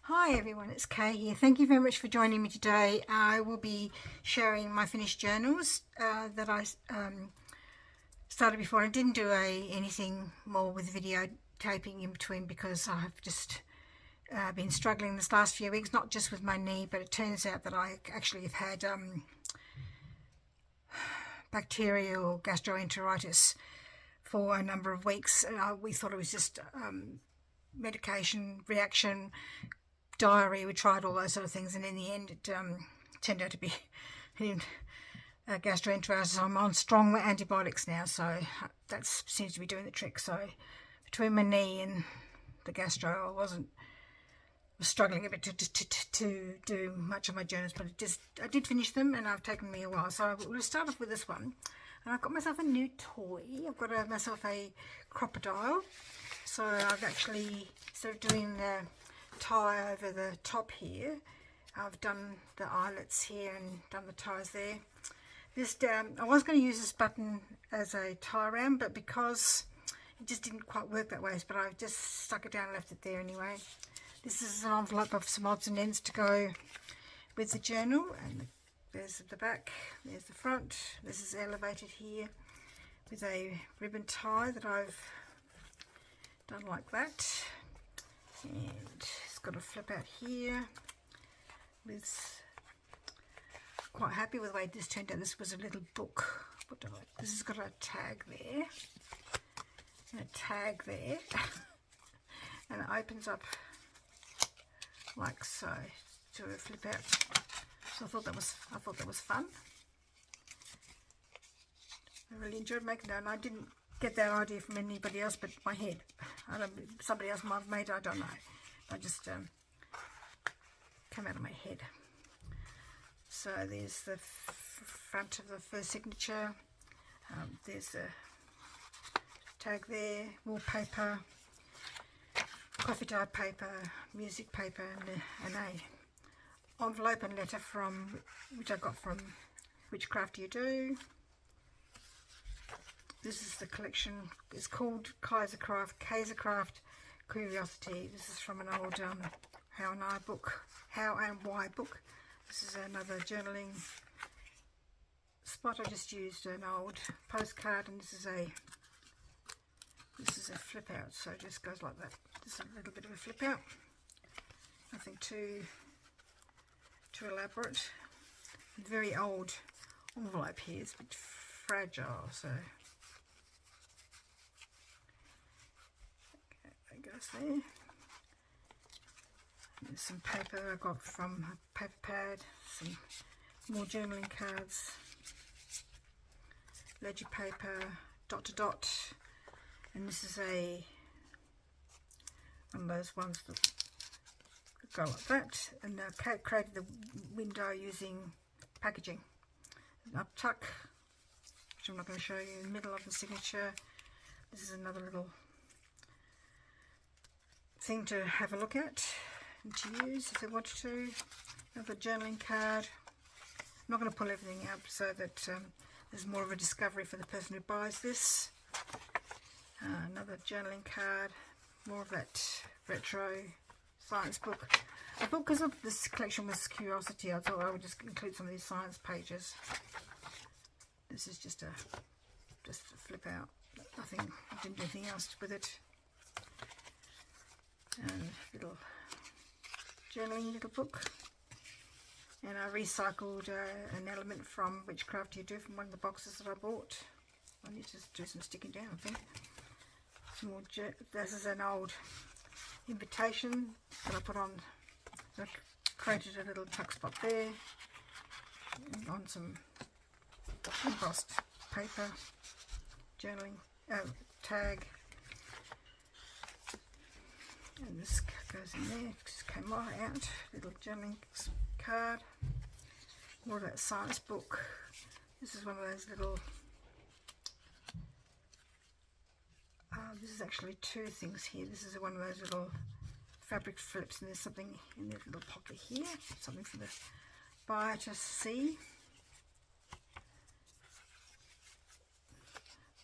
Hi everyone, it's Kay here. Thank you very much for joining me today. I will be sharing my finished journals that I started before. I didn't do anything more with video taping in between because I've just been struggling this last few weeks, not just with my knee, but it turns out that I actually have had bacterial gastroenteritis for a number of weeks. We thought it was just medication reaction, diarrhea. We tried all those sort of things, and in the end it turned out to be gastroenteritis. I'm on strong antibiotics now, so that seems to be doing the trick. So between my knee and the gastro, I was struggling a bit to do much of my journals, but I did finish them, and I've taken me a while. So we'll start off with this one, and I've got myself a new toy. I've got myself a crocodile. So I've actually, instead of doing the tie over the top here, I've done the eyelets here and done the ties there. This I was going to use this button as a tie around, but because it just didn't quite work that way, but I just stuck it down and left it there anyway. This is an envelope of some odds and ends to go with the journal, and there's the back, there's the front. This is elevated here with a ribbon tie that I've done like that, and it's got a flip out here. Quite happy with the way this turned out. This was a little book. This has got a tag there and a tag there and it opens up like so to a flip out. So I thought that was fun. I really enjoyed making that, and I didn't get that idea from anybody else but my head. Somebody else might have made it, I don't know. I just came out of my head. So there's the front of the first signature. There's the tag there, wallpaper, coffee dyed paper, music paper, and a envelope and letter which I got from Which Craft Do You Do. This is the collection. It's called Kaisercraft Curiosity. This is from an old How and Why book. This is another journaling spot. I just used an old postcard, and this is a flip out. So it just goes like that. Just a little bit of a flip out. Nothing too elaborate. Very old envelope here. It's a bit fragile, so. Goes there. There's some paper I got from a paper pad, some more journaling cards, ledger paper, dot to dot, and this is one of those ones that go like that, and I created the window using packaging. An up tuck, which I'm not going to show you, in the middle of the signature. This is another little thing to have a look at and to use if they want to. Another journaling card. I'm not going to pull everything out so that there's more of a discovery for the person who buys this. Another journaling card, more of that retro science book. I thought because of this collection was Curiosity, I thought I would just include some of these science pages. This is just a flip out. I didn't do anything else with it. And little journaling little book, and I recycled an element from Which Craft Do You Do from one of the boxes that I bought. I need to do some sticking down, I think. Some more this is an old invitation that I put on. I created a little tuck spot there on some embossed paper, journaling tag. And this goes in there, just came right out. Little journaling card. More of that science book. This is one of those little, this is actually two things here. This is one of those little fabric flips, and there's something in this little pocket here. Something for the buyer to see.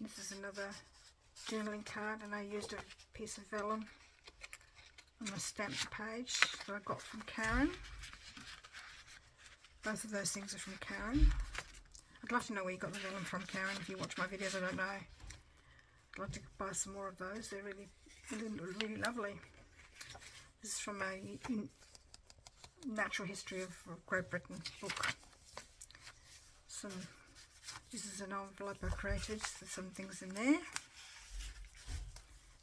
This is another journaling card, and I used a piece of vellum on a stamped page that I got from Karen. Both of those things are from Karen. I'd love to know where you got the vellum from, Karen. If you watch my videos, I don't know. I'd like to buy some more of those. They're really, really lovely. This is from a Natural History of Great Britain book. This is an envelope I created. There's some things in there.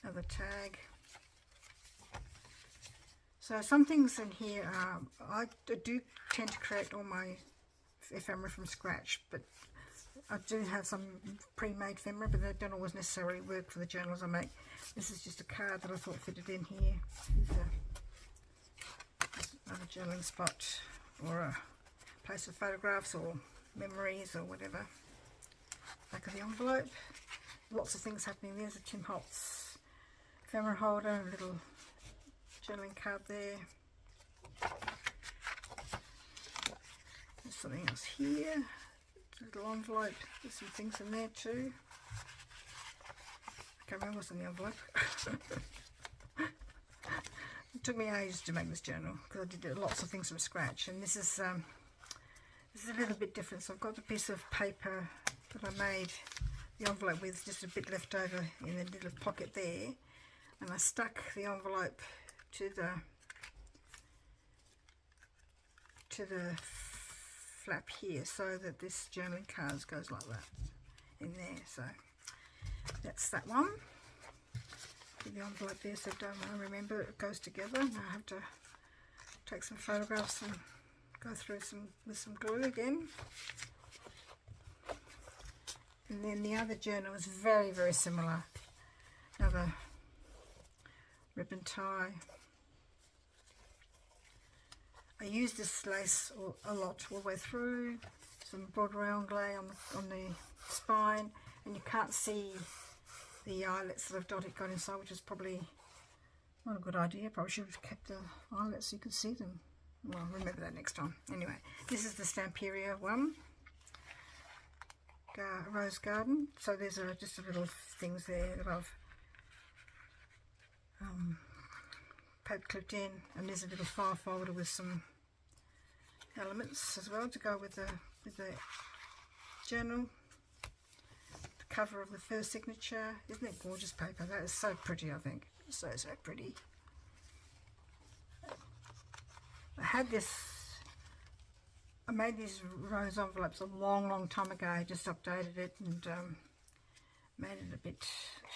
Another tag. So some things in here I do tend to create all my ephemera from scratch, but I do have some pre-made ephemera, but they don't always necessarily work for the journals I make. This is just a card that I thought fitted in here. Another journaling spot, or a place for photographs or memories or whatever. Back of the envelope. Lots of things happening. There's a Tim Holtz ephemera holder, a little journaling card there. There's something else here. A little envelope. There's some things in there too. I can't remember what's in the envelope. It took me ages to make this journal because I did lots of things from scratch, and this is a little bit different. So I've got a piece of paper that I made the envelope with, just a bit left over in the little pocket there, and I stuck the envelope to the flap here, so that this journaling card goes like that in there. So that's that one. Put the envelope there so don't I remember it goes together. Now I have to take some photographs and go through with some glue again. And then the other journal is very, very similar. Another ribbon tie. I use this lace a lot all the way through. Some broderie anglais on the spine, and you can't see the eyelets that I've got inside, which is probably not a good idea. Probably should have kept the eyelets so you could see them. Well, remember that next time. Anyway, this is the Stamperia one, Rose Garden. So there's just a little things there that I've paper clipped in, and there's a little file folder with some elements as well to go with the journal. The cover of the first signature. Isn't it gorgeous paper? That is so pretty, I think. So pretty. I made these rose envelopes a long time ago. I just updated it and made it a bit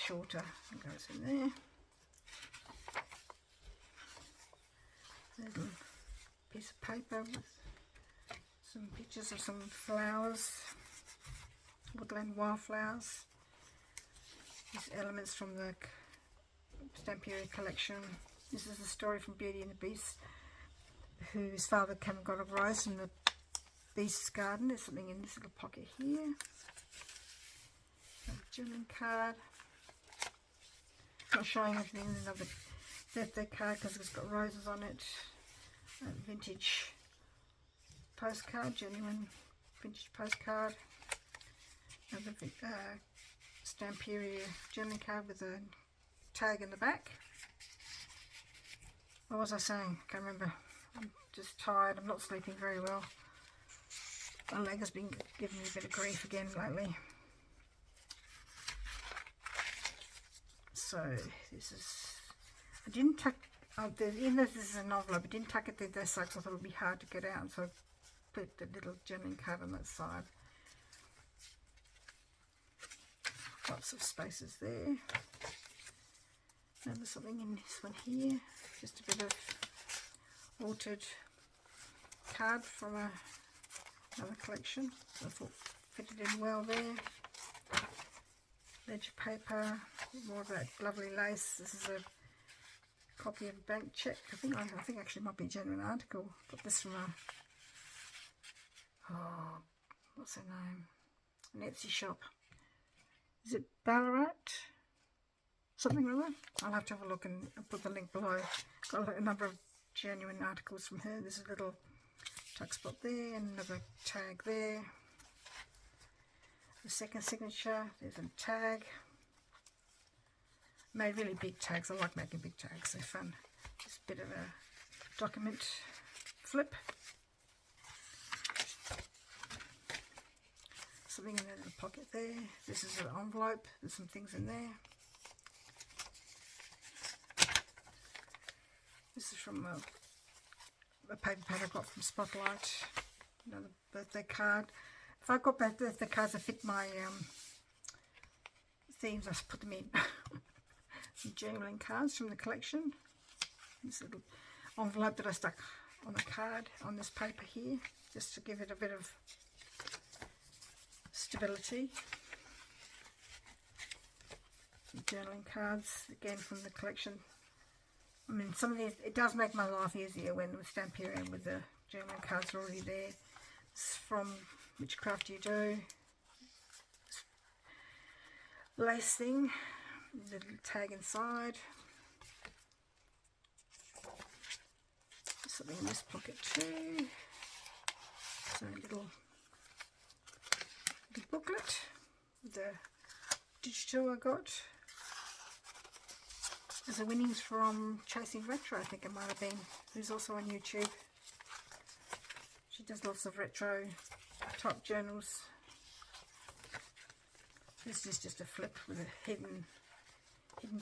shorter. It goes in there. Little piece of paper with some pictures of some flowers, woodland wildflowers. These elements from the Stamperia collection. This is the story from Beauty and the Beast, whose father came and got a rose in the Beast's garden. There's something in this little pocket here. A journaling card. Not showing everything. Another birthday card because it's got roses on it. A vintage postcard, genuine vintage postcard. Another Stamperia journaling card with a tag in the back. What was I saying? Can't remember. I'm just tired. I'm not sleeping very well. My leg has been giving me a bit of grief again lately. So this is, I didn't tuck, even though this is an envelope, I didn't tuck it there this side because I thought it would be hard to get out, so I put the little journaling card on that side. Lots of spaces there. And there's something in this one here, just a bit of altered card from another collection. So I thought fitted in well there. Ledger paper, more of that lovely lace. This is a copy of a bank check. I think actually it might be a genuine article. Got this from what's her name? An Etsy shop. Is it Ballarat? Something like that. I'll have to have a look and I'll put the link below. Got a number of genuine articles from her. There's a little tuck spot there and another tag there. The second signature, there's a tag. made really big tags. I like making big tags, they're fun. Just a bit of a document flip. Something in that little pocket there. This is an envelope, there's some things in there. This is from a paper pad I got from Spotlight. Another birthday card. If I got birthday cards that fit my themes, I just put them in. Some journaling cards from the collection. This little envelope that I stuck on the card on this paper here, just to give it a bit of stability. Some journaling cards, again from the collection. I mean, some of these, it does make my life easier when with Stamperia and with the journaling cards already there. It's from Which Craft You Do. Lace thing, little tag inside. Something in this pocket too. So a little booklet with the digital I got. There's a winnings from Chasing Retro, I think it might have been, who's also on YouTube. She does lots of retro type journals. This is just a flip with a hidden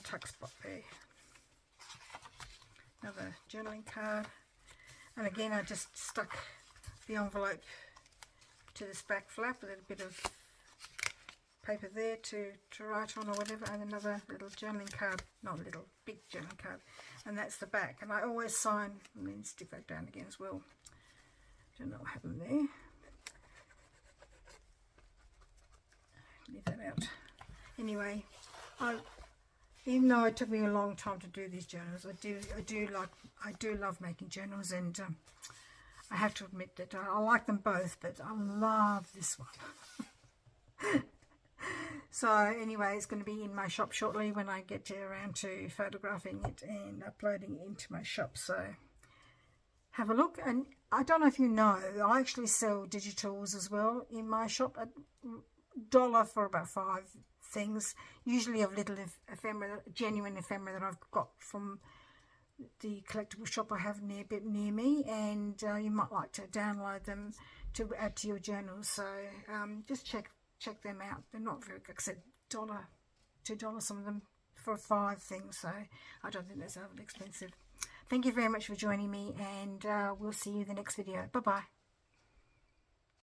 tuck spot there. Another journaling card. And again, I just stuck the envelope to this back flap with a bit of paper there to write on or whatever, and another little journaling card, not little, big journaling card, and that's the back. And I always sign and then stick that down again as well. Don't know what happened there. Leave that out. Anyway, even though it took me a long time to do these journals, I do love making journals, and I have to admit that I like them both, but I love this one. So anyway, it's going to be in my shop shortly when I get around to photographing it and uploading it into my shop. So have a look. And I don't know if you know, I actually sell digitals as well in my shop at $1 for about 5 things, usually of little ephemera, genuine ephemera that I've got from the collectible shop I have near me, and you might like to download them to add to your journals. So just check them out. They're not very good. Like I said, $2, some of them for 5 things, so I don't think that's overly expensive. Thank you very much for joining me, and we'll see you in the next video. Bye bye.